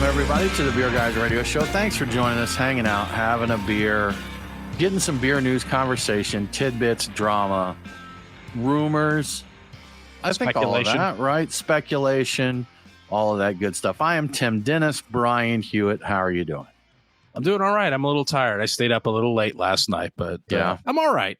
Welcome, everybody, to the Beer Guys Radio Show. Thanks for joining us, hanging out, having a beer, getting some beer news, conversation, tidbits, drama, rumors. I think all of that, right? Speculation, all of that good stuff. I am Tim Dennis, Brian Hewitt. How are you doing? I'm doing all right. I'm a little tired. I stayed up a little late last night, but I'm all right.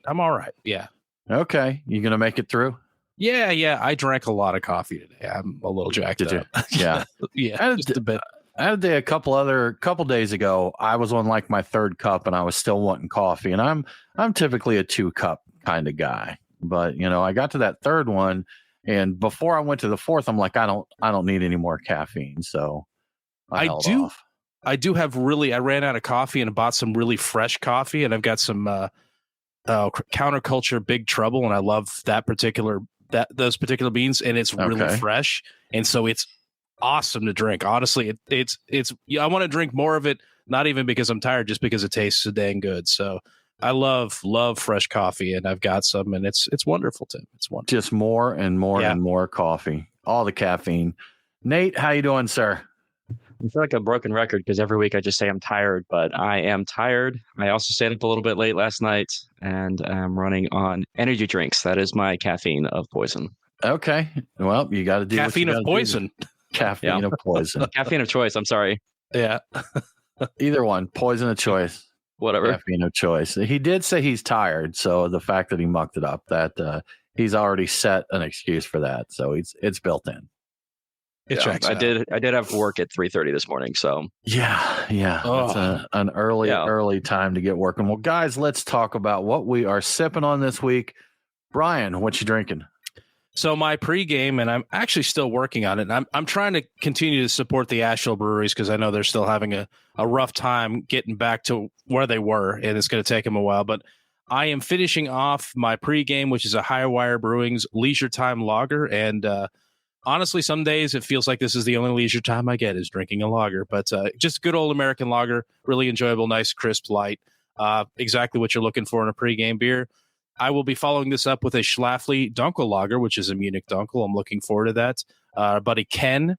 Yeah. Okay. You going to make it through? Yeah. I drank a lot of coffee today. I'm a little jacked up. Yeah. Yeah. Just a bit. I had a day a couple days ago. I was on like my third cup and I was still wanting coffee. And I'm typically a 2-cup kind of guy. But, I got to that third one. And before I went to the fourth, I'm like, I don't need any more caffeine. So I ran out of coffee and bought some really fresh coffee. And I've got some Counterculture Big Trouble. And I love those particular beans. And it's really fresh. And so it's awesome to drink. Honestly, it's I want to drink more of it, not even because I'm tired, just because it tastes so dang good. So I love fresh coffee, and I've got some, and it's wonderful, Tim. It's wonderful. Just more and more and more coffee, all the caffeine. Nate, how you doing, sir? I feel like a broken record because every week I just say I'm tired, but I am tired. I also stayed up a little bit late last night, and I'm running on energy drinks. That is my caffeine of poison. Okay, well, you got to do caffeine of poison. Caffeine of poison. Caffeine of choice. I'm sorry. Yeah. Either one. Poison of choice. Whatever. Caffeine of choice. He did say he's tired. So the fact that he mucked it up, that he's already set an excuse for that. So it's built in. It checks out. I did have work at 3:30 this morning. So yeah. Oh. That's an early time to get working. Well, guys, let's talk about what we are sipping on this week. Brian, what you drinking? So my pregame, and I'm actually still working on it. And I'm trying to continue to support the Asheville breweries because I know they're still having a rough time getting back to where they were, and it's going to take them a while. But I am finishing off my pregame, which is a Highwire Brewing's Leisure Time Lager. And honestly, some days it feels like this is the only leisure time I get is drinking a lager. But just good old American lager, really enjoyable, nice, crisp, light. Exactly what you're looking for in a pregame beer. I will be following this up with a Schlafly Dunkel Lager, which is a Munich Dunkel. I'm looking forward to that. Buddy Ken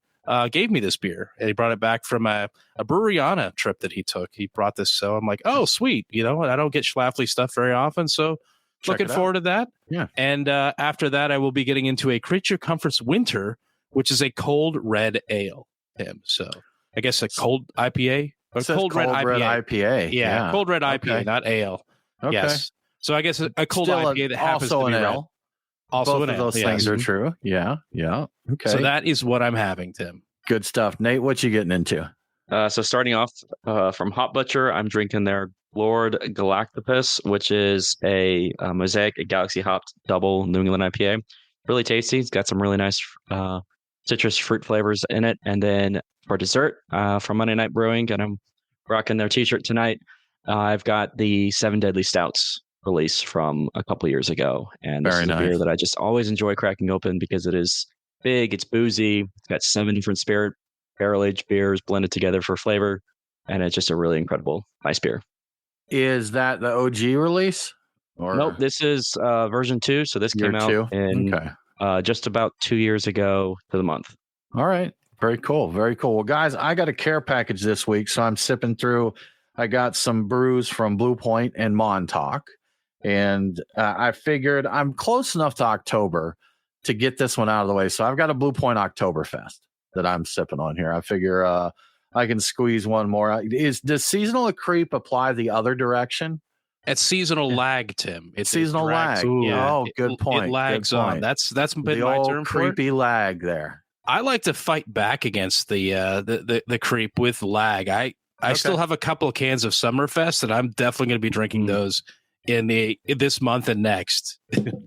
gave me this beer, and he brought it back from a breweryana trip that he took. He brought this, so I'm like, oh, sweet. I don't get Schlafly stuff very often, so looking forward to that. Yeah. And after that, I will be getting into a Creature Comforts Winter, which is a cold red ale. So I guess a cold IPA? Or cold red IPA. Yeah, cold red IPA, not ale. Okay. Yes. So I guess a cold IPA that happens to be red. Also both of those things are true. Yeah. Okay. So that is what I'm having, Tim. Good stuff. Nate, what you getting into? So starting off from Hop Butcher, I'm drinking their Lord Galactopus, which is a Mosaic Galaxy hopped double New England IPA. Really tasty. It's got some really nice citrus fruit flavors in it. And then for dessert from Monday Night Brewing, and I'm rocking their t-shirt tonight, I've got the 7 Deadly Stouts release from a couple years ago, and this is a beer that I just always enjoy cracking open because it is big, it's boozy, it's got 7 different spirit barrel-aged beers blended together for flavor, and it's just a really incredible, nice beer. Is that the OG release? Or? Nope, this is version 2, so this came out in just about 2 years ago to the month. All right, very cool. Well, guys, I got a care package this week, so I'm sipping through. I got some brews from Blue Point and Montauk. And I figured I'm close enough to October to get this one out of the way. So I've got a Blue Point Oktoberfest that I'm sipping on here. I figure I can squeeze one more. Does seasonal creep apply the other direction? It's seasonal lag, Tim. It's seasonal lag. Yeah. Oh, good point. It lags on. That's been the my old term for creepy it. Lag there. I like to fight back against the creep with lag. I still have a couple of cans of Summerfest, and I'm definitely going to be drinking those in this month and next.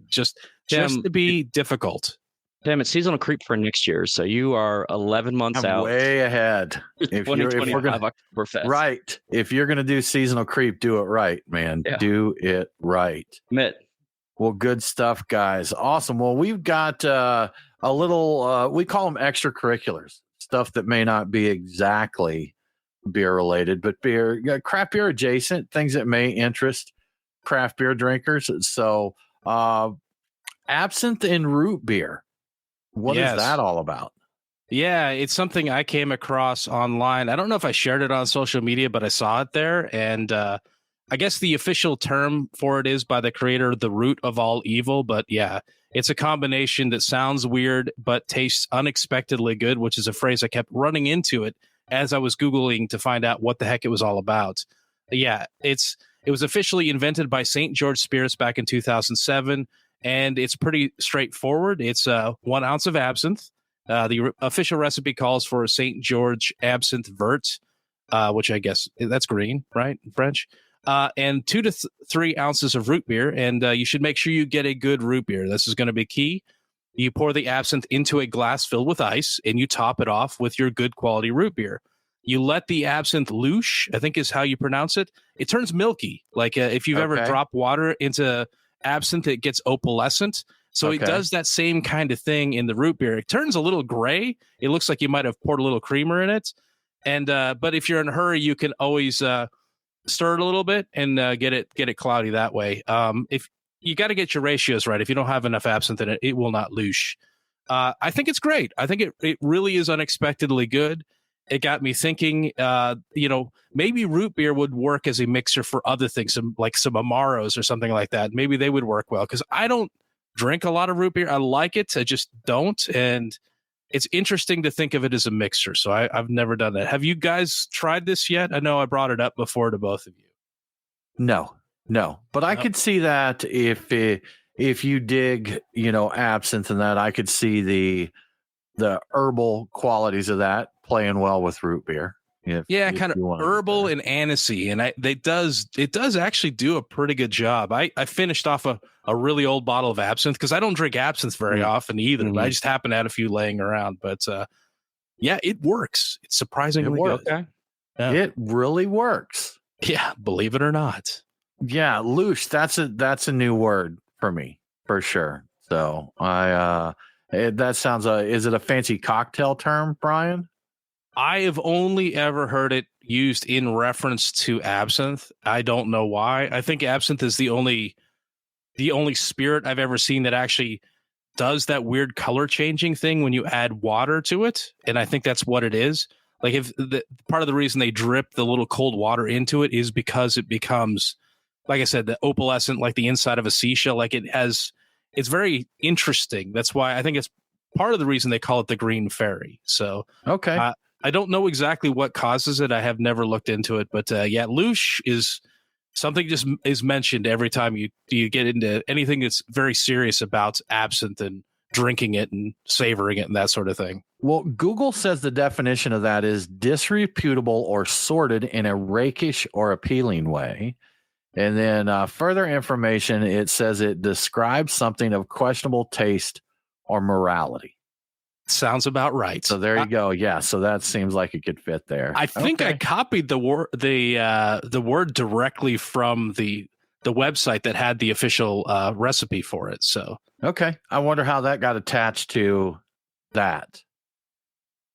just to be difficult. Tim, it's seasonal creep for next year, so you are 11 months out. Way ahead. If we're gonna, Oktoberfest. Right. If you're going to do seasonal creep, do it right, man. Yeah. Do it right. Admit. Well, good stuff, guys. Awesome. Well, we've got a little, we call them extracurriculars, stuff that may not be exactly beer related, but craft beer adjacent, things that may interest craft beer drinkers. So absinthe and root beer. What is that all about? Yeah, it's something I came across online. I don't know if I shared it on social media, but I saw it there. And I guess the official term for it is by the creator, the root of all evil. But yeah, it's a combination that sounds weird, but tastes unexpectedly good, which is a phrase I kept running into it as I was Googling to find out what the heck it was all about. Yeah, it was officially invented by St. George Spirits back in 2007, and it's pretty straightforward. It's 1 ounce of absinthe. The official recipe calls for a St. George absinthe vert, which I guess that's green, right? In French. And 2 to 3 ounces of root beer. And you should make sure you get a good root beer. This is going to be key. You pour the absinthe into a glass filled with ice, and you top it off with your good quality root beer. You let the absinthe loosh, I think is how you pronounce it. It turns milky. Like if you've ever dropped water into absinthe, it gets opalescent. So it does that same kind of thing in the root beer. It turns a little gray. It looks like you might have poured a little creamer in it. And but if you're in a hurry, you can always stir it a little bit and get it cloudy that way. If you got to get your ratios right. If you don't have enough absinthe in it, it will not loosh. I think it's great. I think it really is unexpectedly good. It got me thinking, maybe root beer would work as a mixer for other things, some Amaros or something like that. Maybe they would work well because I don't drink a lot of root beer. I like it. I just don't. And it's interesting to think of it as a mixer. So I've never done that. Have you guys tried this yet? I know I brought it up before to both of you. No. But I could see that if you dig, absinthe and that, I could see the herbal qualities of that playing well with root beer. If kind of herbal and anisey, and it does actually do a pretty good job. I finished off a really old bottle of absinthe because I don't drink absinthe very often either. But I just happen to have a few laying around. But it works. It's surprisingly good. Okay. Yeah. It really works. Yeah, believe it or not. Yeah, loosh. That's a new word for me for sure. So that sounds. Is it a fancy cocktail term, Brian? I have only ever heard it used in reference to absinthe. I don't know why. I think absinthe is the only spirit I've ever seen that actually does that weird color changing thing when you add water to it. And I think that's what it is. Like if part of the reason they drip the little cold water into it is because it becomes, like I said, the opalescent, like the inside of a seashell. Like it's very interesting. That's why I think it's part of the reason they call it the green fairy. So, okay. I don't know exactly what causes it. I have never looked into it, but loosh is something just is mentioned every time you get into anything that's very serious about absinthe and drinking it and savoring it and that sort of thing. Well, Google says the definition of that is disreputable or sordid in a rakish or appealing way. And then further information, it says it describes something of questionable taste or morality. Sounds about right. So there you go. Yeah. So that seems like it could fit there. I think I copied the word directly from the website that had the official recipe for it. So okay. I wonder how that got attached to that.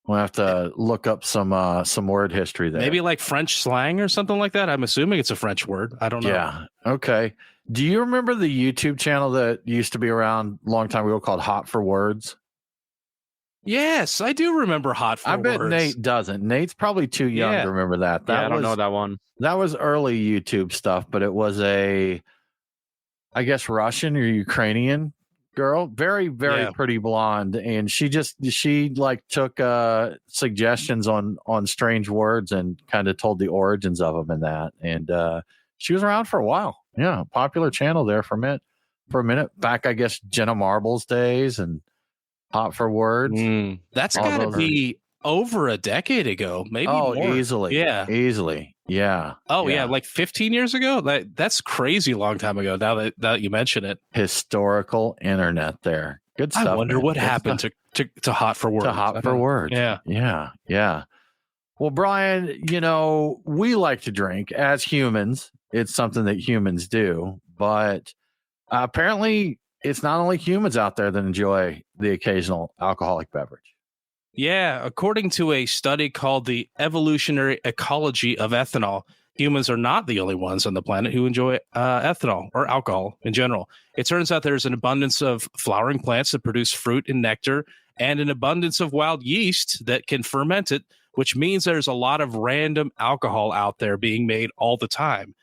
We'll have to look up some word history there. Maybe like French slang or something like that. I'm assuming it's a French word. I don't know. Yeah. Okay. Do you remember the YouTube channel that used to be around a long time ago called Hot for Words? Yes, I do remember Hot for Words. I bet Nate doesn't. Nate's probably too young to remember that. I don't know that one. That was early YouTube stuff, but it was I guess Russian or Ukrainian girl, very, very pretty blonde, and she took suggestions on strange words and kind of told the origins of them and that. And she was around for a while. Yeah, popular channel there for a minute back. I guess Jenna Marbles days and Hot for Words. That's got to be over a decade ago, maybe more. Easily. Yeah. Easily. Yeah. Oh, yeah. Like 15 years ago? That's crazy long time ago now that you mention it. Historical internet there. Good stuff. I wonder what happened to Hot for Words. To Hot for Words. Yeah. Yeah. Yeah. Well, Brian, we like to drink as humans. It's something that humans do. But apparently it's not only humans out there that enjoy the occasional alcoholic beverage. Yeah, according to a study called The Evolutionary Ecology of Ethanol, humans are not the only ones on the planet who enjoy ethanol or alcohol in general. It turns out there's an abundance of flowering plants that produce fruit and nectar, and an abundance of wild yeast that can ferment it, which means there's a lot of random alcohol out there being made all the time.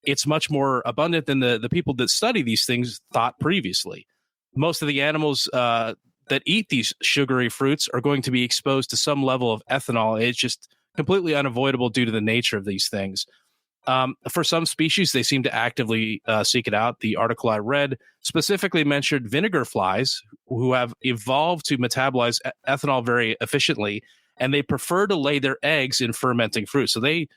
It's much more abundant than the people that study these things thought previously. Most of the animals that eat these sugary fruits are going to be exposed to some level of ethanol. It's just completely unavoidable due to the nature of these things. For some species, they seem to actively seek it out. The article I read specifically mentioned vinegar flies who have evolved to metabolize ethanol very efficiently, and they prefer to lay their eggs in fermenting fruit. So they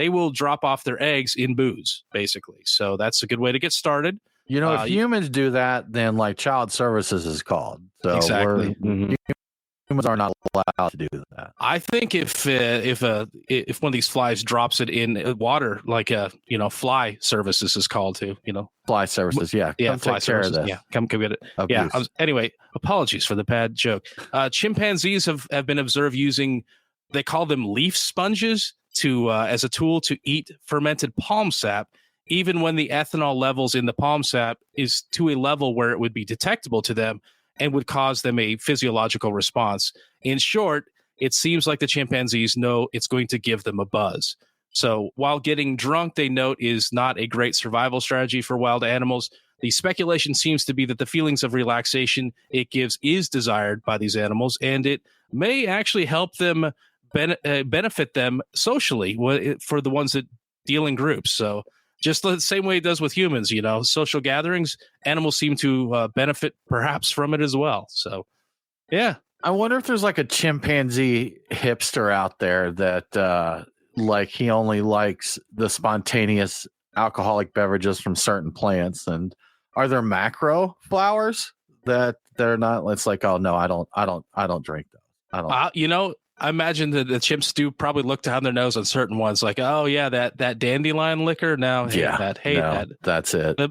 will drop off their eggs in booze, basically. So that's a good way to get started. You know, if humans do that, then like child services is called. So exactly. Humans are not allowed to do that. I think if one of these flies drops it in water, like fly services is called to, fly services, yeah, come fly services, yeah, come get it. Abuse. Yeah. Anyway, apologies for the bad joke. Chimpanzees have been observed using, they call them leaf sponges to as a tool to eat fermented palm sap, even when the ethanol levels in the palm sap is to a level where it would be detectable to them and would cause them a physiological response. In short, it seems like the chimpanzees know it's going to give them a buzz. So while getting drunk, they note, is not a great survival strategy for wild animals, the speculation seems to be that the feelings of relaxation it gives is desired by these animals, and it may actually help them benefit them socially for the ones that deal in groups. So just the same way it does with humans, social gatherings, animals seem to benefit perhaps from it as well. So, yeah. I wonder if there's like a chimpanzee hipster out there that like he only likes the spontaneous alcoholic beverages from certain plants. And are there macro flowers that they're not? It's like, oh no, I don't drink those. I don't. I imagine that the chimps do probably look down their nose on certain ones, like, oh yeah, that dandelion liquor. Now, that. That's it. The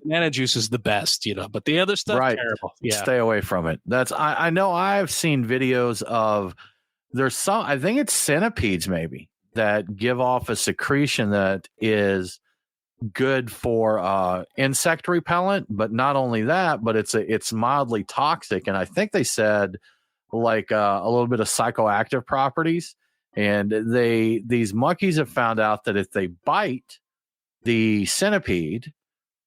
banana juice is the best, but the other stuff, right. Terrible. Yeah, stay away from it. I know I've seen videos of I think it's centipedes maybe that give off a secretion that is good for insect repellent, but not only that, but it's mildly toxic, and I think they said like a little bit of psychoactive properties. And these monkeys have found out that if they bite the centipede,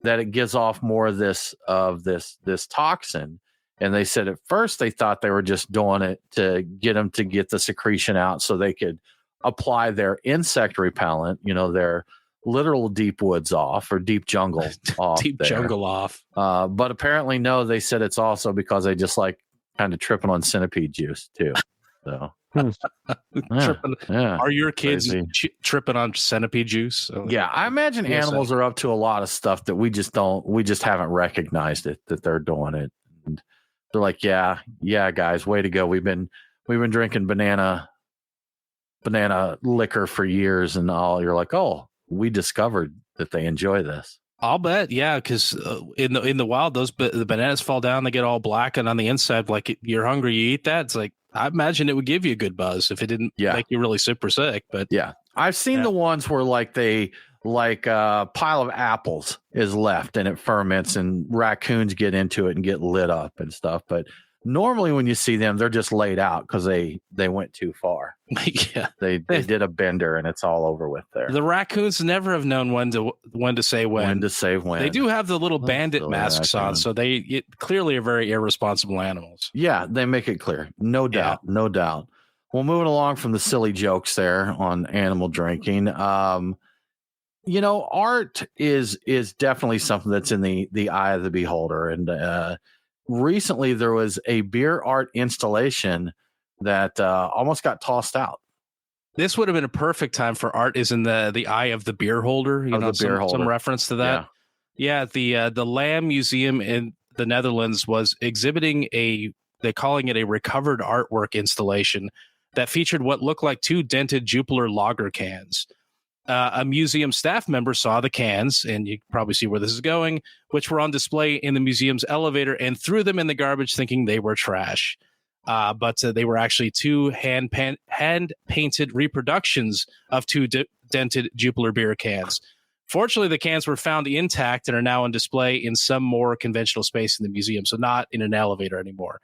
that it gives off more of this toxin. And they said at first they thought they were just doing it to get them to get the secretion out so they could apply their insect repellent, their literal deep woods off or deep jungle off. Jungle off. But apparently no, they said it's also because they just like kind of tripping on centipede juice too. So are your kids tripping on centipede juice? Yeah, I imagine animals are up to a lot of stuff that we just haven't recognized it, that they're doing it. And they're like, yeah guys, way to go. We've been drinking banana liquor for years, and all. You're like, oh, we discovered that they enjoy this. I'll bet, yeah, because in the wild, the bananas fall down, they get all black, and on the inside, like you're hungry, you eat that. It's like, I imagine it would give you a good buzz if it didn't make you really super sick. But yeah, I've seen the ones where like a pile of apples is left and it ferments, and raccoons get into it and get lit up and stuff. But normally when you see them, they're just laid out because they went too far. Yeah, they did a bender and it's all over with there. The raccoons never have known when to say when. When to say when. They do have the little bandit masks on, so they clearly are very irresponsible animals. Yeah, they make it clear. No doubt. No doubt. Well, moving along from the silly jokes there on animal drinking, art is definitely something that's in the eye of the beholder. And recently there was a beer art installation that almost got tossed out. This would have been a perfect time for art is in the eye of the beer holder. Some reference to that. Yeah, the Lamb Museum in the Netherlands was exhibiting they're calling it a recovered artwork installation that featured what looked like two dented Jupiler lager cans. A museum staff member saw the cans, and you can probably see where this is going, which were on display in the museum's elevator, and threw them in the garbage thinking they were trash. But they were actually two hand-painted reproductions of two dented Jupiler beer cans. Fortunately, the cans were found intact and are now on display in some more conventional space in the museum, so not in an elevator anymore.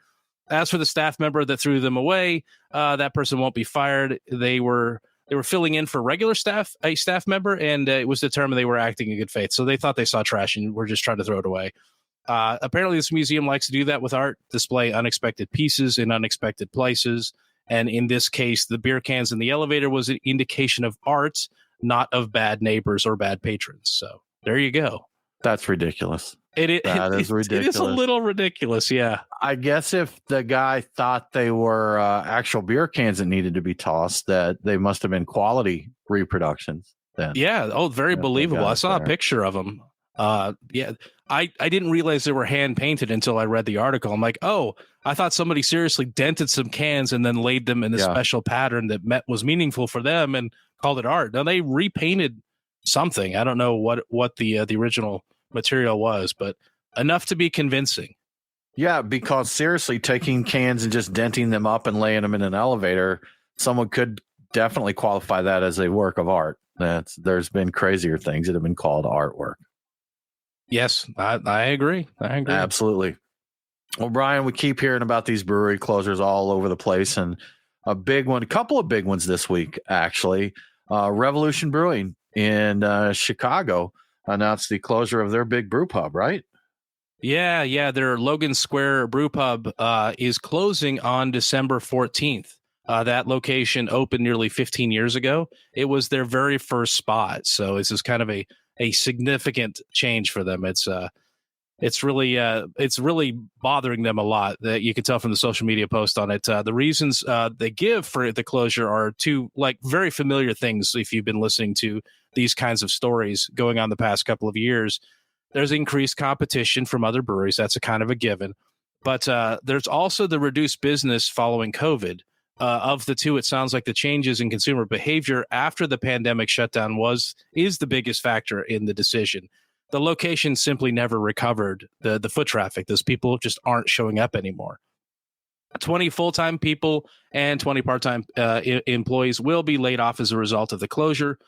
as for the staff member that threw them away, that person won't be fired. They were filling in for a staff member, and it was determined they were acting in good faith. So they thought they saw trash and were just trying to throw it away. Apparently, this museum likes to do that with art, display unexpected pieces in unexpected places. And in this case, the beer cans in the elevator was an indication of art, not of bad neighbors or bad patrons. So there you go. That's ridiculous. That is ridiculous. It is a little ridiculous, yeah. I guess if the guy thought they were actual beer cans that needed to be tossed, that they must have been quality reproductions then. Yeah. Oh, very believable. I saw a picture of them. Yeah. I didn't realize they were hand painted until I read the article. I'm like, oh, I thought somebody seriously dented some cans and then laid them in a special pattern that was meaningful for them and called it art. Now they repainted something. I don't know what the original material was, but enough to be convincing. Yeah, because seriously, taking cans and just denting them up and laying them in an elevator, someone could definitely qualify that as a work of art. There's been crazier things that have been called artwork. Yes, I agree. Absolutely. Well, Brian, we keep hearing about these brewery closures all over the place, and a couple of big ones this week, actually. Revolution Brewing in Chicago announced the closure of their big brew pub, right? Yeah. Their Logan Square brew pub is closing on December 14th. That location opened nearly 15 years ago. It was their very first spot. So this is kind of a significant change for them. It's really bothering them a lot. That you can tell from the social media post on it. The reasons they give for the closure are two very familiar things. If you've been listening to these kinds of stories going on the past couple of years, there's increased competition from other breweries. That's a kind of a given. But there's also the reduced business following COVID. Of the two, it sounds like the changes in consumer behavior after the pandemic shutdown is the biggest factor in the decision. The location simply never recovered the foot traffic. Those people just aren't showing up anymore. 20 full-time people and 20 part-time employees will be laid off as a result of the closure.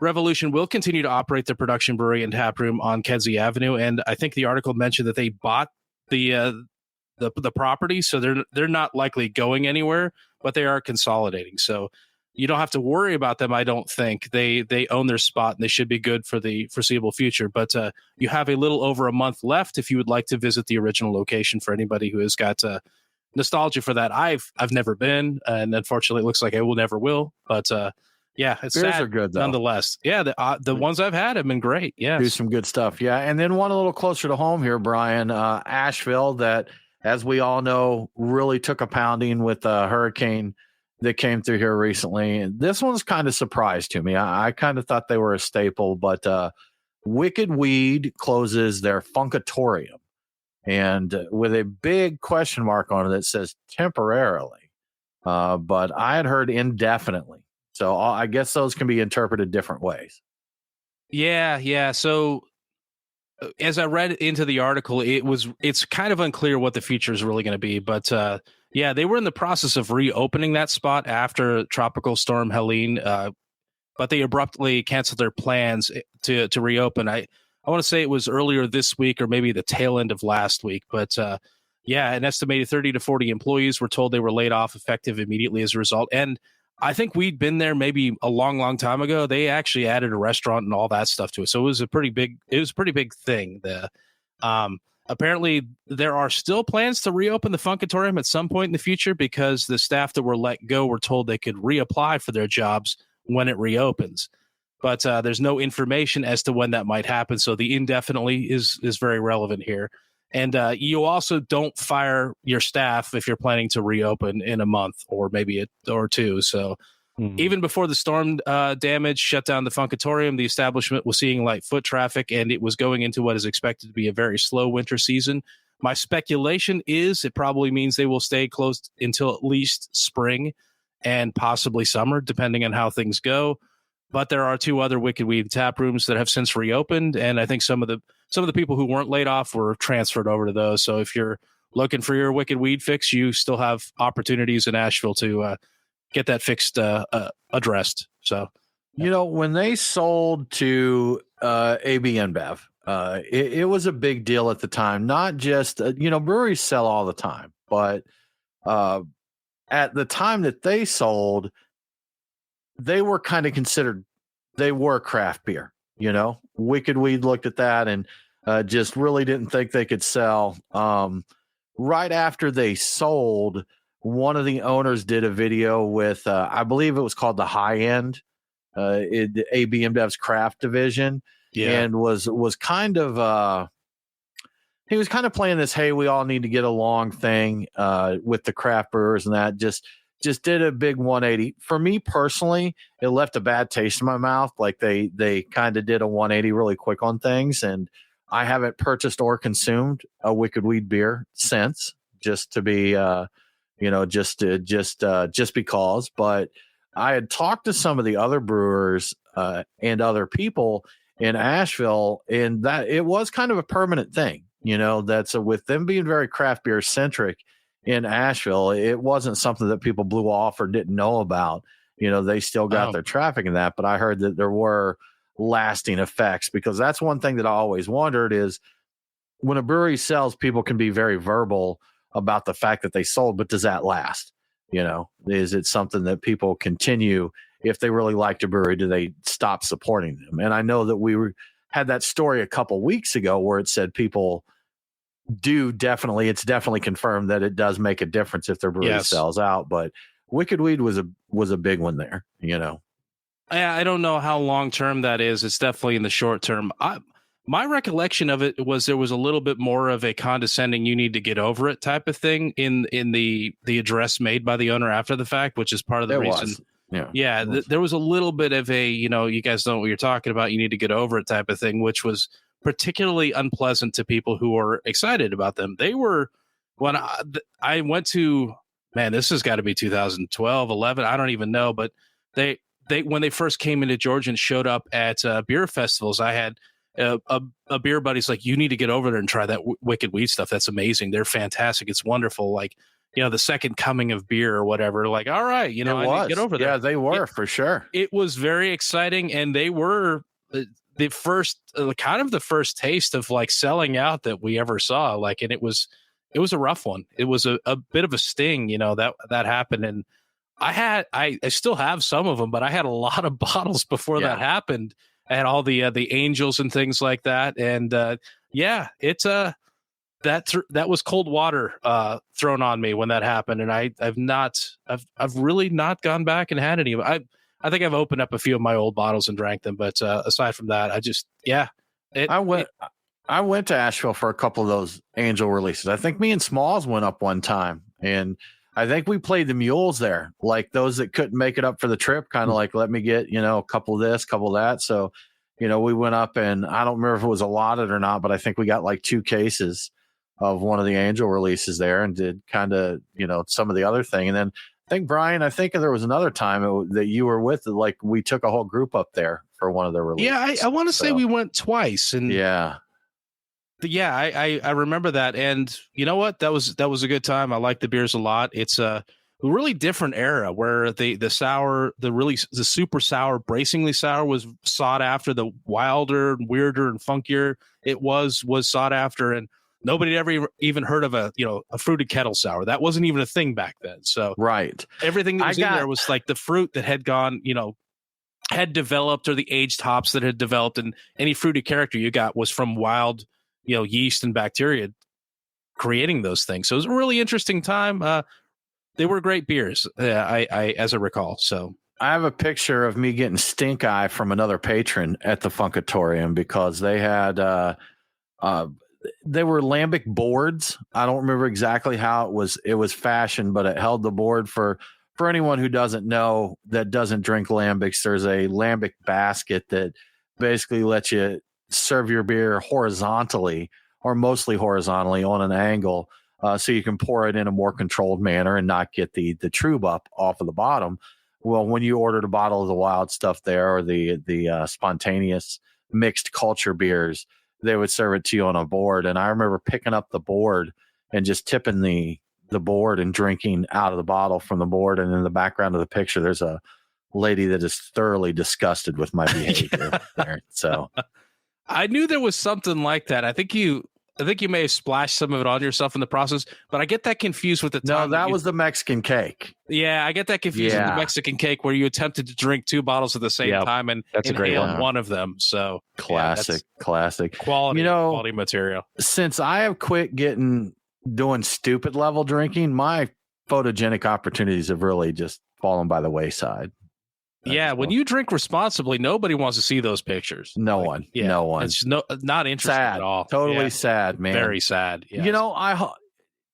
Revolution will continue to operate the production brewery and tap room on Kedzie Avenue, and I think the article mentioned that they bought the property, so they're not likely going anywhere, but they are consolidating. So you don't have to worry about them. I don't think they own their spot and they should be good for the foreseeable future. But you have a little over a month left if you would like to visit the original location. For anybody who has got nostalgia for that, I've never been, and unfortunately, it looks like I will. But yeah, it's beers sad, are good though. Nonetheless. Yeah, the ones I've had have been great. Yeah, do some good stuff. Yeah, and then one a little closer to home here, Brian, Asheville, that, as we all know, really took a pounding with a hurricane that came through here recently. And this one's kind of surprised to me. I kind of thought they were a staple, but Wicked Weed closes their Funkatorium, and with a big question mark on it that says temporarily, but I had heard indefinitely. So I guess those can be interpreted different ways. Yeah. So as I read into the article, it's kind of unclear what the future is really going to be. But yeah, they were in the process of reopening that spot after Tropical Storm Helene, but they abruptly canceled their plans to reopen. I want to say it was earlier this week or maybe the tail end of last week. But yeah, an estimated 30 to 40 employees were told they were laid off effective immediately as a result. And I think we'd been there maybe a long time ago. They actually added a restaurant and all that stuff to it. So it was a pretty big thing. Apparently there are still plans to reopen the Funkatorium at some point in the future because the staff that were let go were told they could reapply for their jobs when it reopens. But there's no information as to when that might happen. So the indefinitely is very relevant here. And you also don't fire your staff if you're planning to reopen in a month or maybe or two. So even before the storm damage shut down the Funkatorium, the establishment was seeing light foot traffic, and it was going into what is expected to be a very slow winter season. My speculation is it probably means they will stay closed until at least spring and possibly summer, depending on how things go. But there are two other Wicked Weed tap rooms that have since reopened, and I think some of the people who weren't laid off were transferred over to those. So if you're looking for your Wicked Weed fix, you still have opportunities in Asheville to get that fixed, addressed. So, you know, when they sold to AB InBev, it was a big deal at the time. Not just breweries sell all the time, but at the time that they sold, they were kind of considered, they were craft beer. Wicked Weed looked at that and just really didn't think they could sell. Right after they sold, one of the owners did a video with, I believe it was called The High End, AB InBev's craft division, and was kind of he was kind of playing this, hey, we all need to get along thing with the craft brewers, and that just did a big 180. For me personally, it left a bad taste in my mouth. Like they kind of did a 180 really quick on things, and I haven't purchased or consumed a Wicked Weed beer since, just to be just because. But I had talked to some of the other brewers and other people in Asheville, and that it was kind of a permanent thing. That's with them being very craft beer centric in Asheville, it wasn't something that people blew off or didn't know about. They still got their traffic in that, but I heard that there were lasting effects, because that's one thing that I always wondered is when a brewery sells, people can be very verbal about the fact that they sold, but does that last? Is it something that people continue if they really liked a brewery? Do they stop supporting them? And I know that had that story a couple weeks ago where it said people do it's definitely confirmed that it does make a difference if their brewery sells out. But Wicked Weed was a big one there. I don't know how long term that is. It's definitely in the short term. My recollection of it was there was a little bit more of a condescending, you need to get over it type of thing in the address made by the owner after the fact, which is part of the reason. There was a little bit of a, you guys know what you're talking about, you need to get over it type of thing, which was particularly unpleasant to people who were excited about them. They were, when I went to, man, this has got to be 2012, 11, I don't even know, but they when they first came into Georgia and showed up at beer festivals, I had a beer buddy's like, you need to get over there and try that Wicked Weed stuff. That's amazing. They're fantastic. It's wonderful. Like, the second coming of beer or whatever. Like, all right, I need to get over there. Yeah, they were for sure. It was very exciting, and they were the first, kind of the first taste of like selling out that we ever saw. Like, and it was a rough one. It was a bit of a sting, that happened. And I still have some of them, but I had a lot of bottles before that happened. I had all the angels and things like that. And it's that was cold water thrown on me when that happened. And I've really not gone back and had any. I think I've opened up a few of my old bottles and drank them, but aside from that, I went to Asheville for a couple of those angel releases. I think me and Smalls went up one time, and I think we played the mules there, like those that couldn't make it up for the trip, kind of like, let me get, a couple of this, couple of that. So, we went up, and I don't remember if it was allotted or not, but I think we got like 2 cases of one of the angel releases there and did kind of, some of the other thing. And then I think, Brian, there was another time that you were with, like we took a whole group up there for one of the releases. Yeah, I want to say we went twice. And yeah, I remember that. And you know what? That was a good time. I like the beers a lot. It's a really different era where the sour, the super sour, bracingly sour was sought after. The wilder, weirder, and funkier it was sought after. And nobody had ever even heard of a fruited kettle sour. That wasn't even a thing back then. So right, everything that was in there was like the fruit that had gone, had developed, or the aged hops that had developed, and any fruity character you got was from wild, yeast and bacteria creating those things. So it was a really interesting time. They were great beers, I as I recall. So I have a picture of me getting stink eye from another patron at the Funkatorium because they had they were lambic boards. I don't remember exactly how it was fashioned, but it held the board for anyone who doesn't know, that doesn't drink lambics. There's a lambic basket that basically lets you serve your beer horizontally, or mostly horizontally on an angle, so you can pour it in a more controlled manner and not get the trube up off of the bottom. Well, when you ordered a bottle of the wild stuff there, or the spontaneous mixed culture beers, they would serve it to you on a board. And I remember picking up the board and just tipping the board and drinking out of the bottle from the board. And in the background of the picture, there's a lady that is thoroughly disgusted with my behavior there. So I knew there was something like that. I think you may have splashed some of it on yourself in the process, but I get that confused with the time. No, that was the Mexican cake. Yeah, I get that confused with the Mexican cake where you attempted to drink 2 bottles at the same time and that's a great inhaled one of them. So classic quality, quality material. Since I have quit doing stupid level drinking, my photogenic opportunities have really just fallen by the wayside. Yeah, when you drink responsibly, nobody wants to see those pictures. No one. It's not interesting sad. at all. Totally sad, man. Very sad. Yes. You know,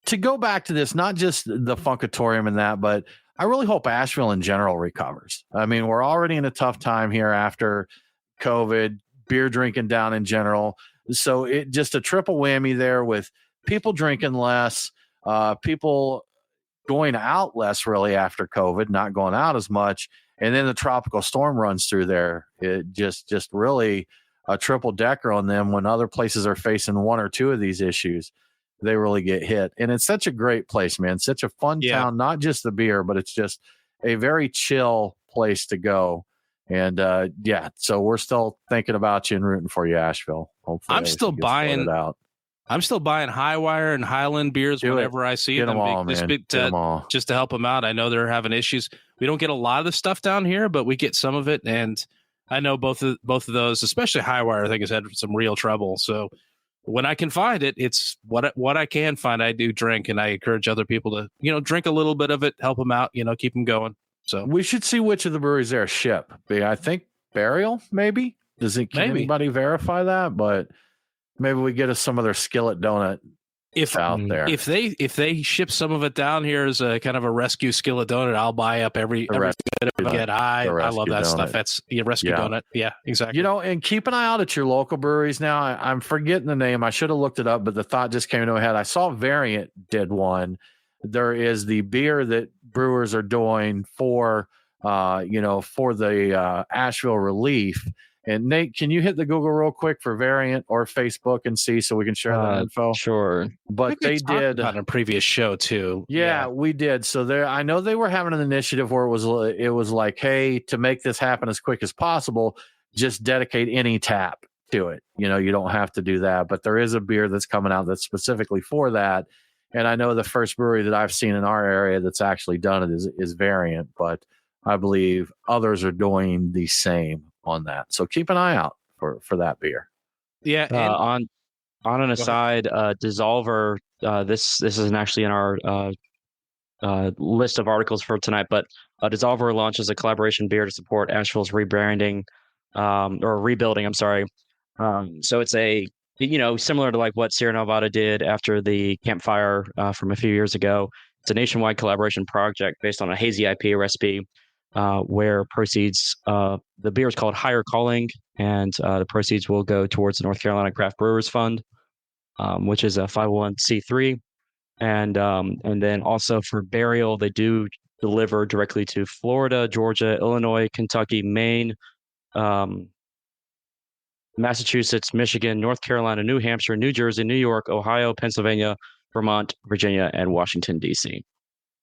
to go back to this, not just the Funkatorium and that, but I really hope Asheville in general recovers. I mean, we're already in a tough time here after COVID, beer drinking down in general. So it just a triple whammy there with people drinking less, people going out less really after COVID, not going out as much. And then the tropical storm runs through there. It just really a triple decker on them when other places are facing one or two of these issues. They really get hit. And it's such a great place, man. Such a fun town, not just the beer, but it's just a very chill place to go. And so we're still thinking about you and rooting for you, Asheville. Hopefully I'm still buying Highwire and Highland beers whenever I see them. Just to help them out. I know they're having issues. We don't get a lot of the stuff down here, but we get some of it. And I know both of those, especially Highwire, I think has had some real trouble. So when I can find it, it's what I can find. I do drink, and I encourage other people to, drink a little bit of it, help them out, keep them going. So we should see which of the breweries there ship. I think Burial, maybe. Can anybody verify that? But maybe we get us some of their skillet donut out there. If they ship some of it down here as a kind of a rescue skillet donut, I'll buy up every bit of it. I love that stuff. That's rescue donut. Yeah, exactly. And keep an eye out at your local breweries now. I'm forgetting the name. I should have looked it up, but the thought just came into my head. I saw Variant did one. There is the beer that brewers are doing for the Asheville Relief. And Nate, can you hit the Google real quick for Variant or Facebook and see so we can share that info? Sure. But they did on a previous show too. Yeah, we did. So I know they were having an initiative where it was like, hey, to make this happen as quick as possible, just dedicate any tap to it. You don't have to do that. But there is a beer that's coming out that's specifically for that. And I know the first brewery that I've seen in our area that's actually done it is Variant, but I believe others are doing the same on that. So keep an eye out for that beer. Yeah. On an aside, Dissolver, this isn't actually in our list of articles for tonight, but Dissolver launches a collaboration beer to support Asheville's rebranding or rebuilding. I'm sorry. So it's similar to like what Sierra Nevada did after the campfire from a few years ago. It's a nationwide collaboration project based on a hazy IPA recipe where proceeds, the beer is called Higher Calling, and the proceeds will go towards the North Carolina Craft Brewers Fund, which is a 501c3. And then also for Burial, they do deliver directly to Florida, Georgia, Illinois, Kentucky, Maine, Massachusetts, Michigan, North Carolina, New Hampshire, New Jersey, New York, Ohio, Pennsylvania, Vermont, Virginia, and Washington, D.C.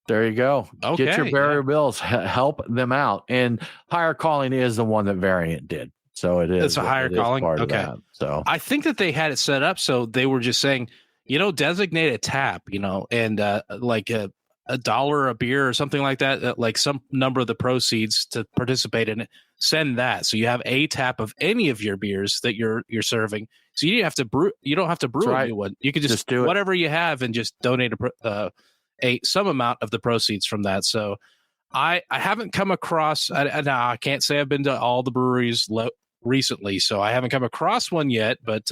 There you go. Okay, get your burial bills, help them out. And Higher Calling is the one that Variant did. So it is. It's a Higher Calling. Okay. So I think that they had it set up so they were just saying, designate a tap, and like $1 a beer or something like that, like some number of the proceeds to participate in it. Send that. So you have a tap of any of your beers that you're serving. So you don't have to brew. You don't have to brew a new one. You can just do whatever you have and just donate some amount of the proceeds from that. So I haven't come across. I can't say I've been to all the breweries recently, so I haven't come across one yet. But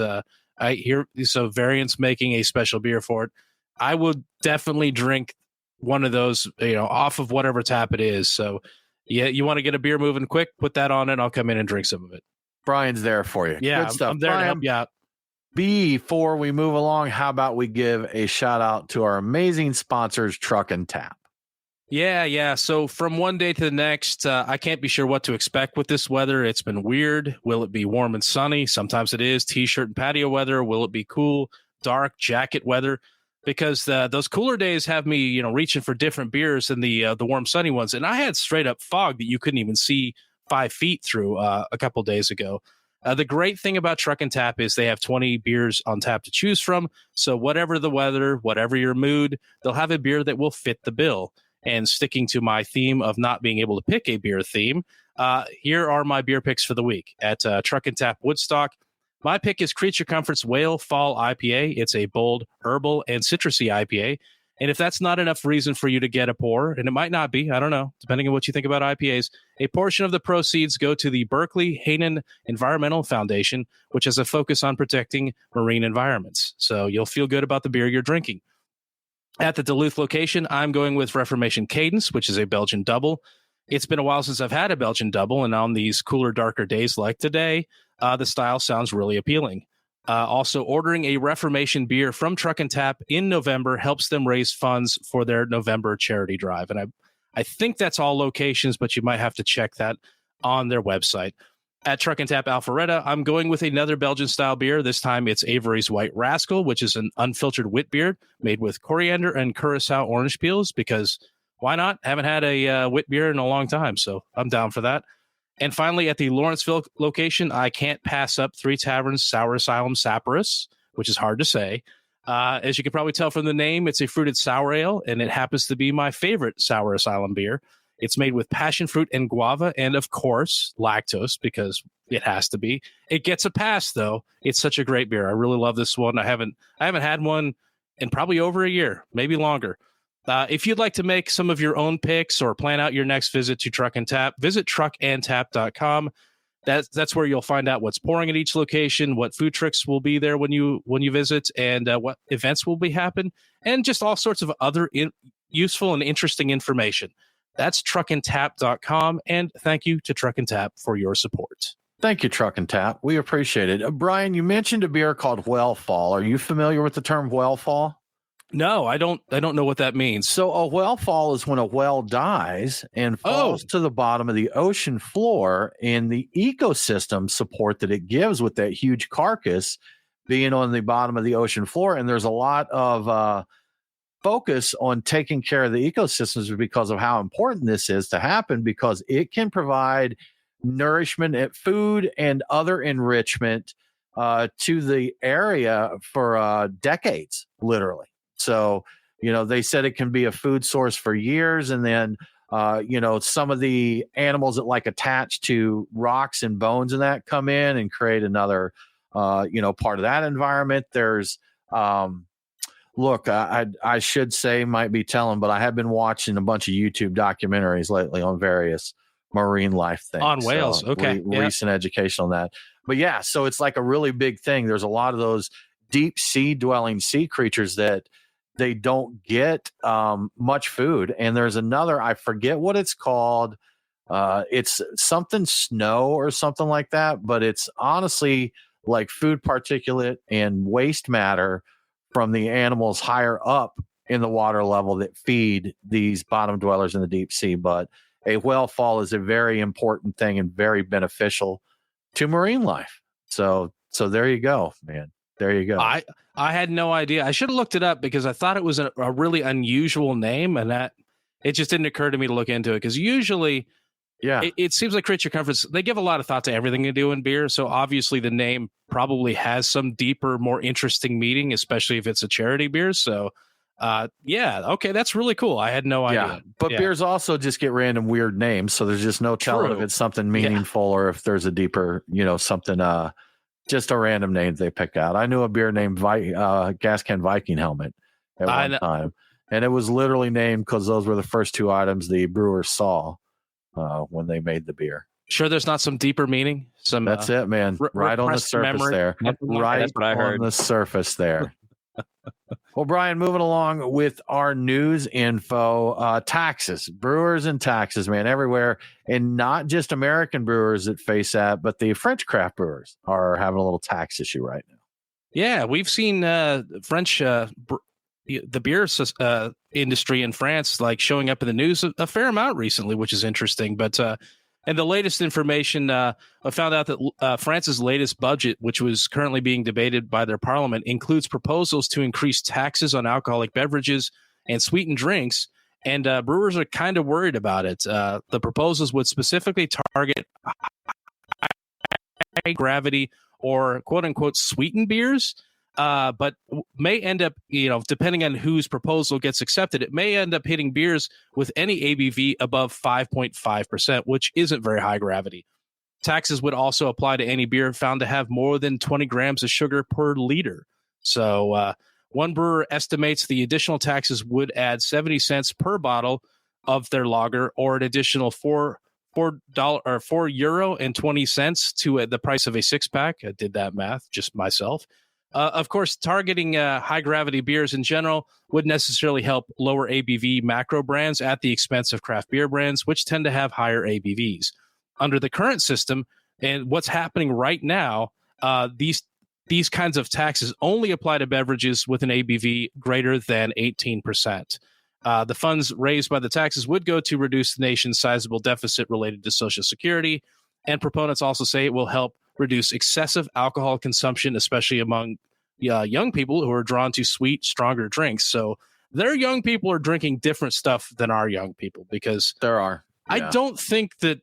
I hear Variant's making a special beer for it. I would definitely drink one of those, off of whatever tap it is. So yeah, you want to get a beer moving quick, put that on it. I'll come in and drink some of it. Brian's there for you. Yeah, good stuff. I'm there to help you out. Before we move along, how about we give a shout out to our amazing sponsors, Truck and Tap? Yeah. So from one day to the next, I can't be sure what to expect with this weather. It's been weird. Will it be warm and sunny? Sometimes it is. T-shirt and patio weather. Will it be cool, dark, jacket weather? Because those cooler days have me, reaching for different beers than the warm, sunny ones. And I had straight up fog that you couldn't even see 5 feet through a couple days ago. The great thing about Truck and Tap is they have 20 beers on tap to choose from. So whatever the weather, whatever your mood, they'll have a beer that will fit the bill. And sticking to my theme of not being able to pick a beer theme, here are my beer picks for the week at Truck and Tap Woodstock. My pick is Creature Comfort's Whale Fall IPA. It's a bold, herbal, and citrusy IPA. And if that's not enough reason for you to get a pour, and it might not be, I don't know, depending on what you think about IPAs, a portion of the proceeds go to the Berkeley Hainan Environmental Foundation, which has a focus on protecting marine environments. So you'll feel good about the beer you're drinking. At the Duluth location, I'm going with Reformation Cadence, which is a Belgian double. It's been a while since I've had a Belgian double, and on these cooler, darker days like today, the style sounds really appealing. Also, ordering a Reformation beer from Truck and Tap in November helps them raise funds for their November charity drive. And I think that's all locations, but you might have to check that on their website. At Truck and Tap Alpharetta, I'm going with another Belgian-style beer. This time it's Avery's White Rascal, which is an unfiltered wit beer made with coriander and curacao orange peels, because why not? Haven't had a wit beer in a long time, so I'm down for that. And finally, at the Lawrenceville location, I can't pass up Three Taverns Sour Asylum Sappurus, which is hard to say. As you can probably tell from the name, it's a fruited sour ale, and it happens to be my favorite Sour Asylum beer. It's made with passion fruit and guava, and of course, lactose, because it has to be. It gets a pass, though. It's such a great beer. I really love this one. I haven't had one in probably over a year, maybe longer. If you'd like to make some of your own picks or plan out your next visit to Truck and Tap, visit truckandtap.com. That's where you'll find out what's pouring at each location, what food trucks will be there when you visit, and what events will be happen, and just all sorts of other useful and interesting information. That's truckandtap.com, and thank you to Truck and Tap for your support. Thank you, Truck and Tap. We appreciate it. Brian, you mentioned a beer called Whale Fall. Are you familiar with the term whale fall? No, I don't know what that means. So a whale fall is when a whale dies and falls to the bottom of the ocean floor, and the ecosystem support that it gives with that huge carcass being on the bottom of the ocean floor. And there's a lot of focus on taking care of the ecosystems because of how important this is to happen, because it can provide nourishment and food and other enrichment to the area for decades, literally. So, they said it can be a food source for years. And then, some of the animals that like attach to rocks and bones and that come in and create another, part of that environment. There's, look, I should say, might be telling, but I have been watching a bunch of YouTube documentaries lately on various marine life things. On whales. So okay. Recent education on that. But yeah, so it's like a really big thing. There's a lot of those deep sea dwelling sea creatures that they don't get much food. And there's another, I forget what it's called. It's something snow or something like that, but it's honestly like food particulate and waste matter from the animals higher up in the water level that feed these bottom dwellers in the deep sea. But a whale fall is a very important thing and very beneficial to marine life. So there you go, man. There you go. I had no idea. I should have looked it up because I thought it was a really unusual name, and that it just didn't occur to me to look into it, because usually it seems like Creature Comforts, they give a lot of thought to everything they do in beer. So obviously the name probably has some deeper, more interesting meaning, especially if it's a charity beer. So okay, that's really cool. I had no idea. But beers also just get random weird names, so there's just no telling if it's something meaningful or if there's a deeper, something just a random name they pick out. I knew a beer named Gas Can Viking Helmet at one time, and it was literally named because those were the first two items the brewers saw when they made the beer. Sure, there's not some deeper meaning. That's it, man. Right on the surface there. Right on the surface there. Well, Brian, moving along with our news info, taxes, brewers and taxes, man, everywhere. And not just American brewers that face that, but the French craft brewers are having a little tax issue right now. Yeah, we've seen French, the beer industry in France, like showing up in the news a fair amount recently, which is interesting. But and the latest information, I found out that France's latest budget, which was currently being debated by their parliament, includes proposals to increase taxes on alcoholic beverages and sweetened drinks. And brewers are kind of worried about it. The proposals would specifically target gravity or quote unquote sweetened beers. But may end up, depending on whose proposal gets accepted, it may end up hitting beers with any ABV above 5.5%, which isn't very high gravity. Taxes would also apply to any beer found to have more than 20 grams of sugar per liter. So one brewer estimates the additional taxes would add 70 cents per bottle of their lager, or an additional €4.20 to the price of a 6-pack. I did that math just myself. Of course, targeting high gravity beers in general would necessarily help lower ABV macro brands at the expense of craft beer brands, which tend to have higher ABVs. Under the current system and what's happening right now, these kinds of taxes only apply to beverages with an ABV greater than 18%. The funds raised by the taxes would go to reduce the nation's sizable deficit related to Social Security, and proponents also say it will help reduce excessive alcohol consumption, especially among young people who are drawn to sweet, stronger drinks. So their young people are drinking different stuff than our young people, because there are. I don't think that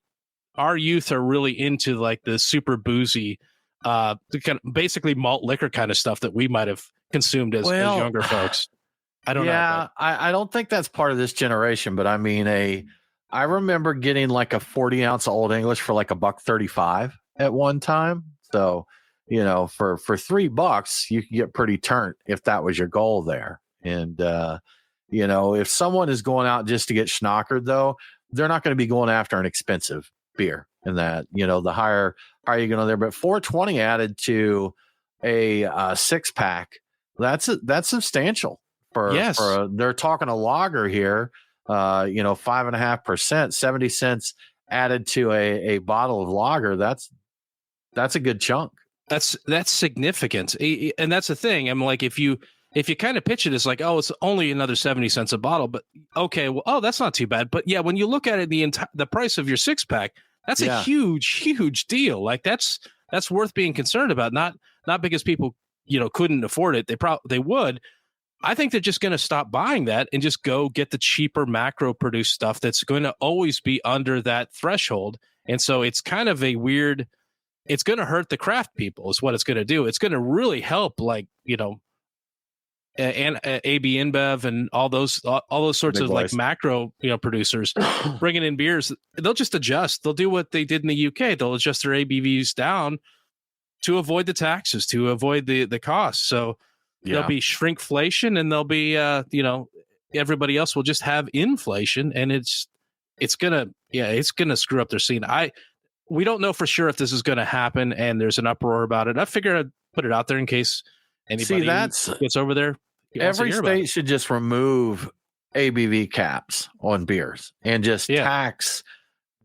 our youth are really into like the super boozy, kind of basically malt liquor kind of stuff that we might have consumed as younger folks. I don't know. Yeah, I don't think that's part of this generation, but I mean, I remember getting like a 40-ounce Old English for like $1.35 at one time. So, for $3, you can get pretty turnt if that was your goal there. And, if someone is going out just to get schnockered, though, they're not going to be going after an expensive beer. And that, the higher you going there. But $4.20 added to a 6-pack, that's substantial. For they're talking a lager here, 5.5%, 70 cents added to a bottle of lager. That's a good chunk. That's significant. And that's the thing. I'm like, if you kind of pitch it as like, oh, it's only another 70 cents a bottle, but okay, well, that's not too bad. But yeah, when you look at it, the price of your 6-pack, that's a huge deal. Like that's worth being concerned about. Not because people, couldn't afford it. They would. I think they're just going to stop buying that and just go get the cheaper macro produced stuff that's going to always be under that threshold. And so it's kind of a weird, it's going to hurt the craft people is what it's going to do. It's going to really help, like, and AB InBev and all those sorts of like macro, producers bringing in beers. They'll just adjust. They'll do what they did in the UK. They'll adjust their ABVs down to avoid the taxes, to avoid the costs. So there'll be shrinkflation, and there'll be, everybody else will just have inflation, and it's gonna screw up their scene. We don't know for sure if this is going to happen, and there's an uproar about it. I figure I'd put it out there in case anybody gets over there. Every state should just remove ABV caps on beers and just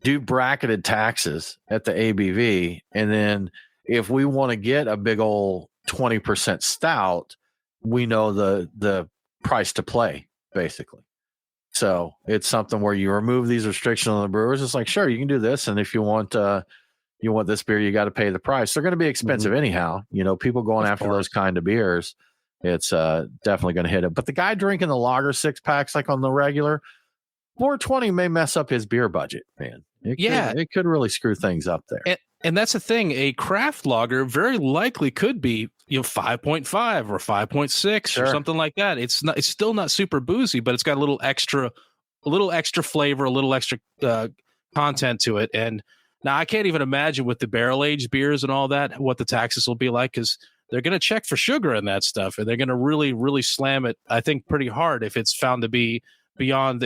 do bracketed taxes at the ABV. And then if we want to get a big old 20% stout, we know the price to play, basically. So it's something where you remove these restrictions on the brewers. It's like, sure, you can do this, and if you want this beer, you got to pay the price. They're going to be expensive anyhow. People going after those kind of beers, it's definitely going to hit it. But the guy drinking the lager 6-packs like on the regular, $4.20 may mess up his beer budget, man. It could really screw things up there. And that's the thing. A craft lager very likely could be 5.5 or 5.6 or something like that. It's still not super boozy, but it's got a little extra flavor, a little extra content to it. And now I can't even imagine with the barrel aged beers and all that what the taxes will be like, because they're going to check for sugar in that stuff, and they're going to really, really slam it, I think, pretty hard if it's found to be beyond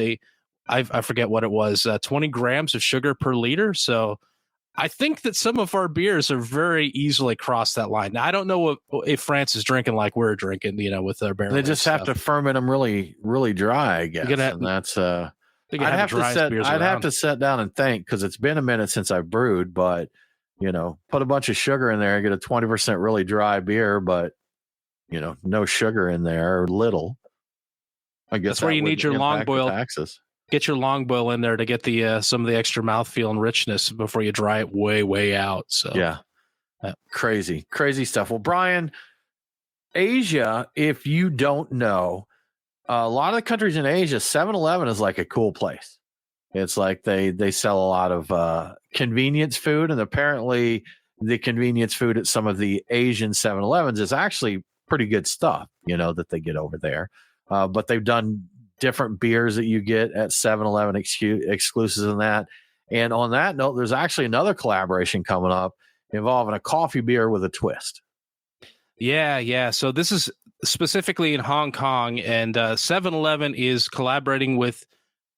I forget what it was, 20 grams of sugar per liter. So I think that some of our beers are very easily crossed that line. Now, I don't know if France is drinking like we're drinking, with their barrel. They just have to ferment them really, really dry, I guess. And that's I'd have to sit down and think, because it's been a minute since I've brewed, but put a bunch of sugar in there and get a 20% really dry beer, but no sugar in there, or little. I guess that's where you need your long boil taxes. Get your long boil in there to get the some of the extra mouthfeel and richness before you dry it way out. So crazy stuff. Well, Brian, Asia, if you don't know, a lot of the countries in Asia, 7-Eleven is like a cool place. It's like they sell a lot of convenience food, and apparently the convenience food at some of the Asian 7-Elevens is actually pretty good stuff, that they get over there. But they've done different beers that you get at 7-Eleven exclusives in that. And on that note, there's actually another collaboration coming up involving a coffee beer with a twist. Yeah. So this is specifically in Hong Kong, and 7-Eleven is collaborating with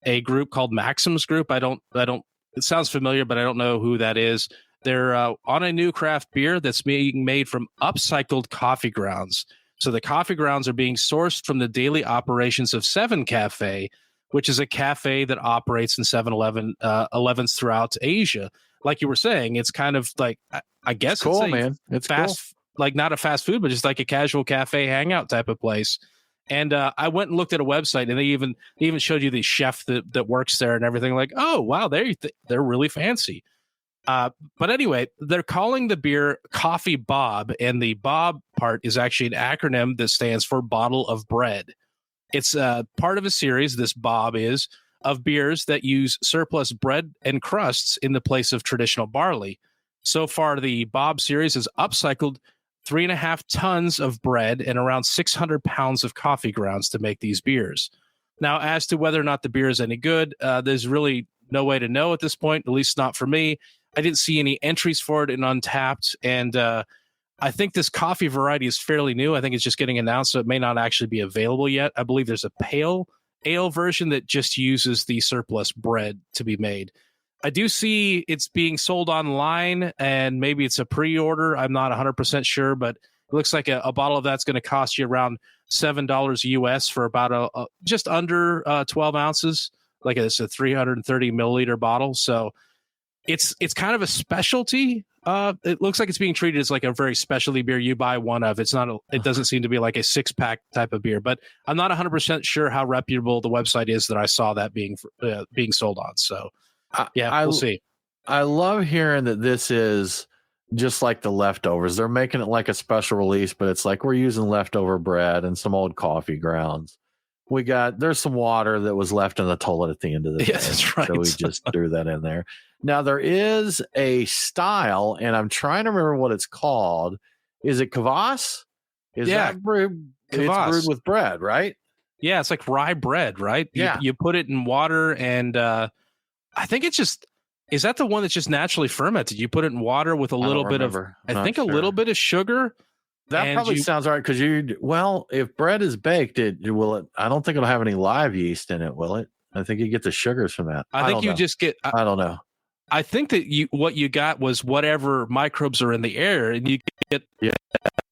a group called Maxim's Group. It sounds familiar, but I don't know who that is. They're on a new craft beer that's being made from upcycled coffee grounds. So the coffee grounds are being sourced from the daily operations of 7 Cafe, which is a cafe that operates in 7-Eleven 11s throughout Asia. Like you were saying, it's kind of like, I guess it's cool, it's man. It's fast, cool. Like not a fast food, but just like a casual cafe hangout type of place. And I went and looked at a website, and they even showed you the chef that works there and everything. Like, oh wow, they're really fancy. But anyway, they're calling the beer Coffee Bob, and the Bob part is actually an acronym that stands for Bottle of Bread. It's part of a series, this Bob is, of beers that use surplus bread and crusts in the place of traditional barley. So far, the Bob series has upcycled 3.5 tons of bread and around 600 pounds of coffee grounds to make these beers. Now, as to whether or not the beer is any good, there's really no way to know at this point, at least not for me. I didn't see any entries for it in Untapped, and I think this coffee variety is fairly new. I think it's just getting announced, so it may not actually be available yet. I believe there's a pale ale version that just uses the surplus bread to be made. I do see it's being sold online, and maybe it's a pre-order. I'm not 100% sure, but it looks like a bottle of that's going to cost you around $7 US for about just under 12 ounces. Like it's a 330 milliliter bottle. So it's kind of a specialty. It looks like it's being treated as like a very specialty beer you buy one of. It doesn't seem to be like a 6-pack type of beer, but I'm not 100% sure how reputable the website is that I saw that being sold on. So we'll see. I love hearing that this is just like the leftovers. They're making it like a special release, but it's like we're using leftover bread and some old coffee grounds. There's some water that was left in the toilet at the end of the day. Yes, that's right. So we just threw that in there. Now there is a style, and I'm trying to remember what it's called. Is it kvass? That brewed? It's brewed with bread, right? Yeah, it's like rye bread, right? Yeah. You put it in water, and I think it's just, is that the one that's just naturally fermented? You put it in water with a little bit of, a little bit of sugar. That probably sounds right, because if bread is baked, I don't think it'll have any live yeast in it, will it? I think you get the sugars from that. I think you just get, I don't know. I think that what you got was whatever microbes are in the air, and you get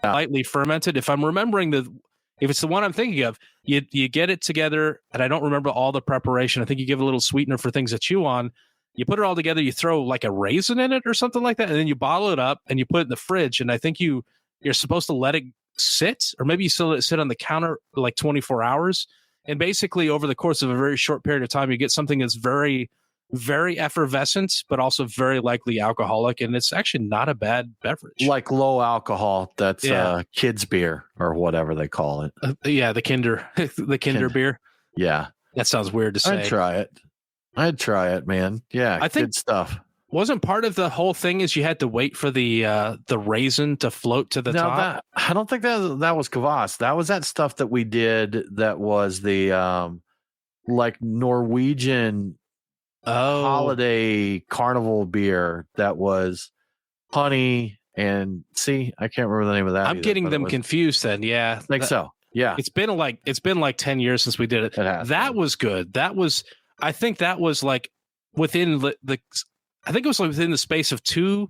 lightly fermented. If I'm remembering if it's the one I'm thinking of, you get it together, and I don't remember all the preparation. I think you give a little sweetener for things to chew on. You put it all together, you throw like a raisin in it or something like that, and then you bottle it up and you put it in the fridge. And I think you're supposed to let it sit, or maybe you still let it sit on the counter for like 24 hours. And basically over the course of a very short period of time, you get something that's very, very effervescent, but also very likely alcoholic. And it's actually not a bad beverage. Like low alcohol. That's kids beer or whatever they call it. The Kinder beer. Yeah. That sounds weird to say. I'd try it, man. Yeah. I think good stuff. Wasn't part of the whole thing is you had to wait for the raisin to float to the top? I don't think that was kvass. That was that stuff that we did that was the like Norwegian holiday carnival beer that was honey and I can't remember the name of that. I'm getting them confused then. Yeah. I think so. Yeah. It's been like 10 years since we did it. That was good. I think that was like within I think it was like within the space of two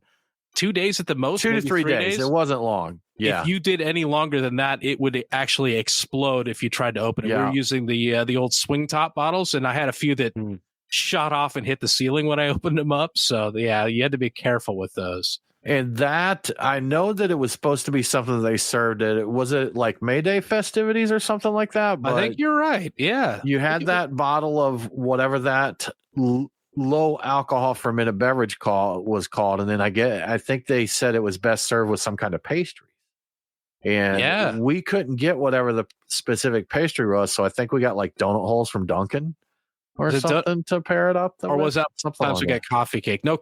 days at the most. 2 to 3 days. It wasn't long. Yeah. If you did any longer than that, it would actually explode if you tried to open it. Yeah. We were using the old swing top bottles, and I had a few that shot off and hit the ceiling when I opened them up. So yeah, you had to be careful with those. And that, I know that it was supposed to be something that they served at, was it like May Day festivities or something like that? But I think you're right. Yeah. You had that bottle of whatever that low alcohol fermented beverage was called. And then I think they said it was best served with some kind of pastry. And we couldn't get whatever the specific pastry was. So I think we got like donut holes from Dunkin' or something to pair it up. Or was that sometimes we got coffee cake? No,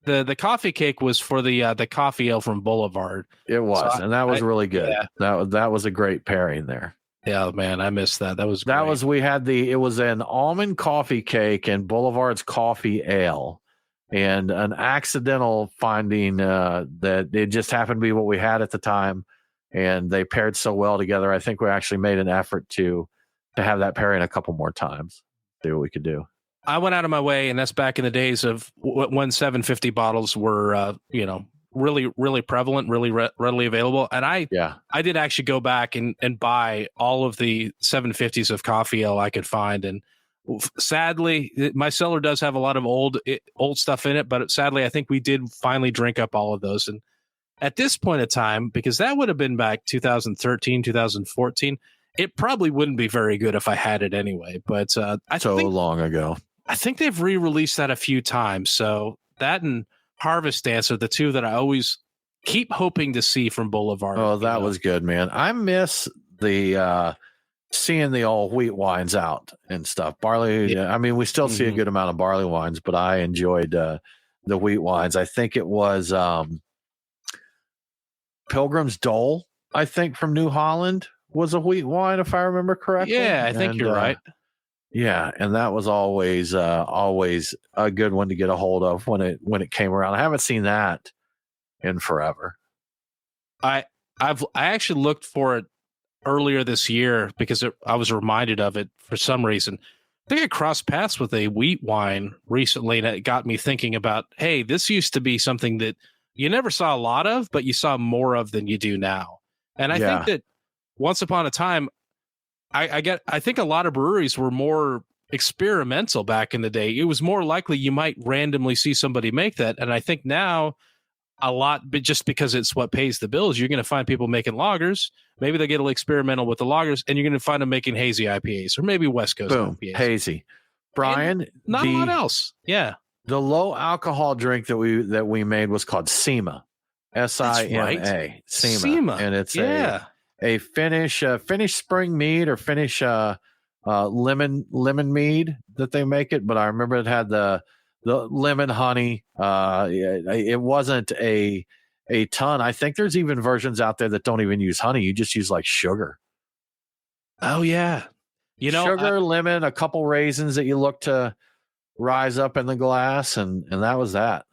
The coffee cake was for the coffee ale from Boulevard. It was, So and that was really good. Yeah. That was a great pairing there. Yeah, man, I missed that. That was It was an almond coffee cake and Boulevard's coffee ale, and an accidental finding that it just happened to be what we had at the time, and they paired so well together. I think we actually made an effort to have that pairing a couple more times, see what we could do. I went out of my way, and that's back in the days of when 750 bottles were, really, really prevalent, really readily available. And I did actually go back and buy all of the 750s of coffee ale I could find. And sadly, my cellar does have a lot of old stuff in it, but sadly, I think we did finally drink up all of those. And at this point in time, because that would have been back 2013, 2014, it probably wouldn't be very good if I had it anyway. But I think long ago. I think they've re-released that a few times. So that and Harvest Dance are the two that I always keep hoping to see from Boulevard. Oh, that was good, man. I miss the seeing the old wheat wines out and stuff. Barley. Yeah. I mean, we still see a good amount of barley wines, but I enjoyed the wheat wines. I think it was Pilgrim's Dole, I think, from New Holland was a wheat wine, if I remember correctly. Yeah, I think you're right. Yeah, and that was always a good one to get a hold of when it came around. I haven't seen that in forever. I actually looked for it earlier this year because I was reminded of it for some reason. I think I crossed paths with a wheat wine recently, and it got me thinking about, hey, this used to be something that you never saw a lot of, but you saw more of than you do now. And I think that once upon a time, I think a lot of breweries were more experimental back in the day. It was more likely you might randomly see somebody make that. And I think now a lot, but just because it's what pays the bills, you're going to find people making lagers. Maybe they get a little experimental with the lagers, and you're going to find them making hazy IPAs or maybe West Coast IPAs. Hazy. Brian, and not a lot else. Yeah. The low alcohol drink that we made was called SEMA. SIMA. Right. SEMA. And it's a Finnish spring mead or Finnish lemon mead that they make it, but I remember it had the lemon honey. It wasn't a ton. I think there's even versions out there that don't even use honey. You just use like sugar. Oh yeah, sugar, lemon, a couple raisins that you look to rise up in the glass, and that was that.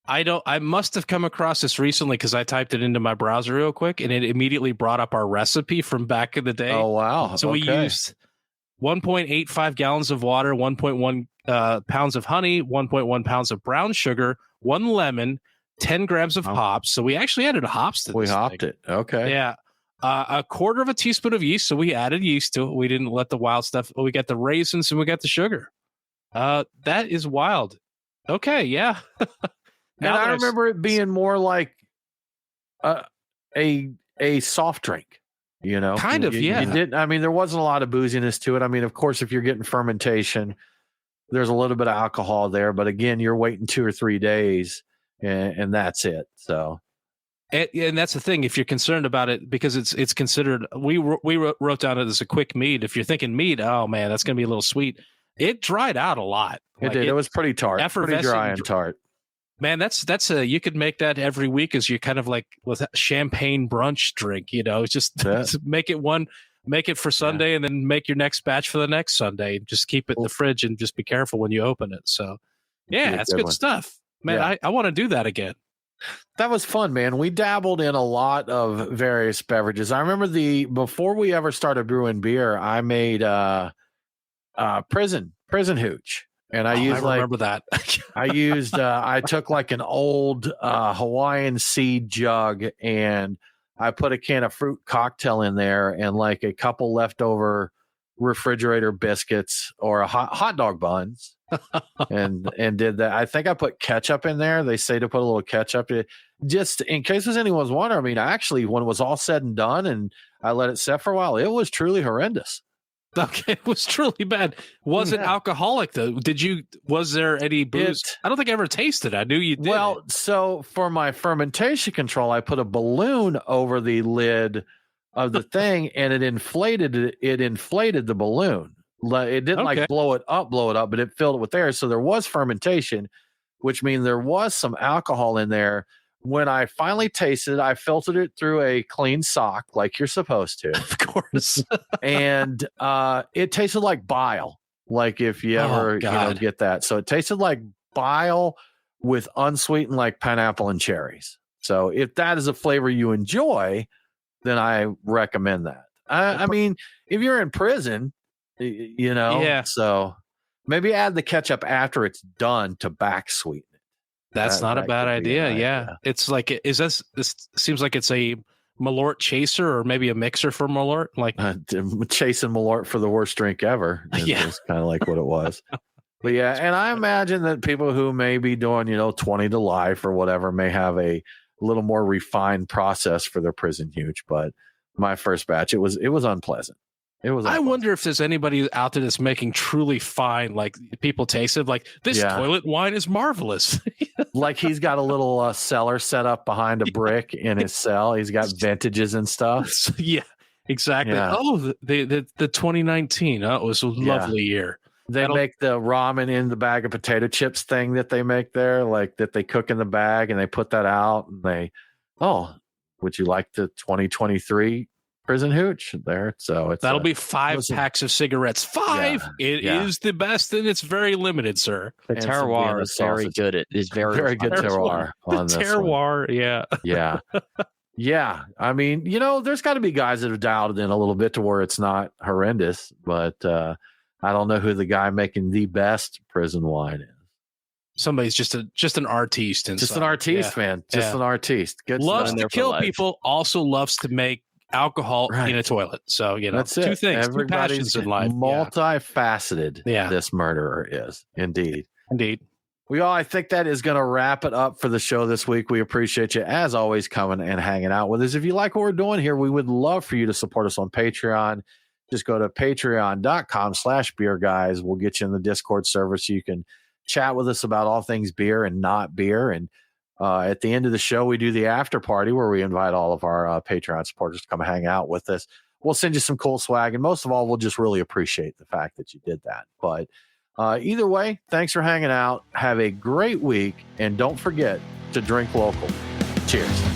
I must have come across this recently because I typed it into my browser real quick, and it immediately brought up our recipe from back in the day. Oh, wow. So we used 1.85 gallons of water, 1.1 pounds of honey, 1.1 pounds of brown sugar, 1 lemon, 10 grams of hops. So we actually added hops to this. We hopped it. Okay. Yeah. A quarter of a teaspoon of yeast. So we added yeast to it. We didn't let the wild stuff. We got the raisins and we got the sugar. That is wild. Okay. Yeah. And I remember it being more like a soft drink, kind of. You didn't. I mean, there wasn't a lot of booziness to it. I mean, of course, if you're getting fermentation, there's a little bit of alcohol there, but again, you're waiting 2 or 3 days, and that's it. So, and that's the thing. If you're concerned about it, because it's considered, we wrote down it as a quick mead. If you're thinking mead, oh man, that's going to be a little sweet. It dried out a lot. It did. It was pretty tart, pretty dry and tart. Man, that's you could make that every week as you kind of like with champagne brunch drink, just make it for Sunday and then make your next batch for the next Sunday. Just keep it in the fridge and just be careful when you open it. So yeah, that's good stuff, man. Yeah. I want to do that again. That was fun, man. We dabbled in a lot of various beverages. I remember before we ever started brewing beer, I made prison hooch. And I remember that. I took like an old Hawaiian seed jug and I put a can of fruit cocktail in there and like a couple leftover refrigerator biscuits or hot dog buns and did that. I think I put ketchup in there. They say to put a little ketchup just in case there's anyone's wondering. I mean, actually, when it was all said and done and I let it set for a while, it was truly horrendous. Okay, it was truly bad. Was it alcoholic though? Was there any booze? I don't think I ever tasted it. I knew you did. Well, so for my fermentation control, I put a balloon over the lid of the thing and it inflated the balloon. It didn't like blow it up, but it filled it with air. So there was fermentation, which means there was some alcohol in there. When I finally tasted it, I filtered it through a clean sock like you're supposed to. Of course. And it tasted like bile. Like if you ever get that. So it tasted like bile with unsweetened like pineapple and cherries. So if that is a flavor you enjoy, then I recommend that. I mean, if you're in prison, so maybe add the ketchup after it's done to back sweeten it. That's not a bad idea. Yeah. It's like, this seems like it's a Malort chaser or maybe a mixer for Malort. Like chasing Malort for the worst drink ever. It's kind of like what it was. But yeah, and I imagine that people who may be doing, 20 to life or whatever may have a little more refined process for their prison huge. But my first batch, it was unpleasant. I wonder if there's anybody out there that's making truly fine, like people taste it. Like this toilet wine is marvelous. Like he's got a little cellar set up behind a brick in his cell. He's got vintages and stuff. Yeah, exactly. Yeah. Oh, the 2019. Oh, it was a lovely year. They make the ramen in the bag of potato chips thing that they make there, like that they cook in the bag and they put that out and would you like the 2023 prison hooch there? So that'll be 5 packs of cigarettes. 5. It is the best, and it's very limited, sir. The terroir is very good. It is very good terroir on this terroir. Yeah. Yeah. I mean, there's got to be guys that have dialed it in a little bit to where it's not horrendous, but I don't know who the guy making the best prison wine is. Somebody's just an artiste, and just an artiste, man. Just an artiste. Good loves to kill people. Also loves to make alcohol in a toilet. So that's it. Two things. Everybody's 2 passions in life. Multifaceted. This murderer is indeed. I think that is going to wrap it up for the show this week. We appreciate you as always coming and hanging out with us. If you like what we're doing here, we would love for you to support us on Patreon. Just go to patreon.com/beerguys. We'll get you in the Discord server so you can chat with us about all things beer and not beer. And at the end of the show, we do the after party where we invite all of our Patreon supporters to come hang out with us. We'll send you some cool swag. And most of all, we'll just really appreciate the fact that you did that. But either way, thanks for hanging out. Have a great week. And don't forget to drink local. Cheers.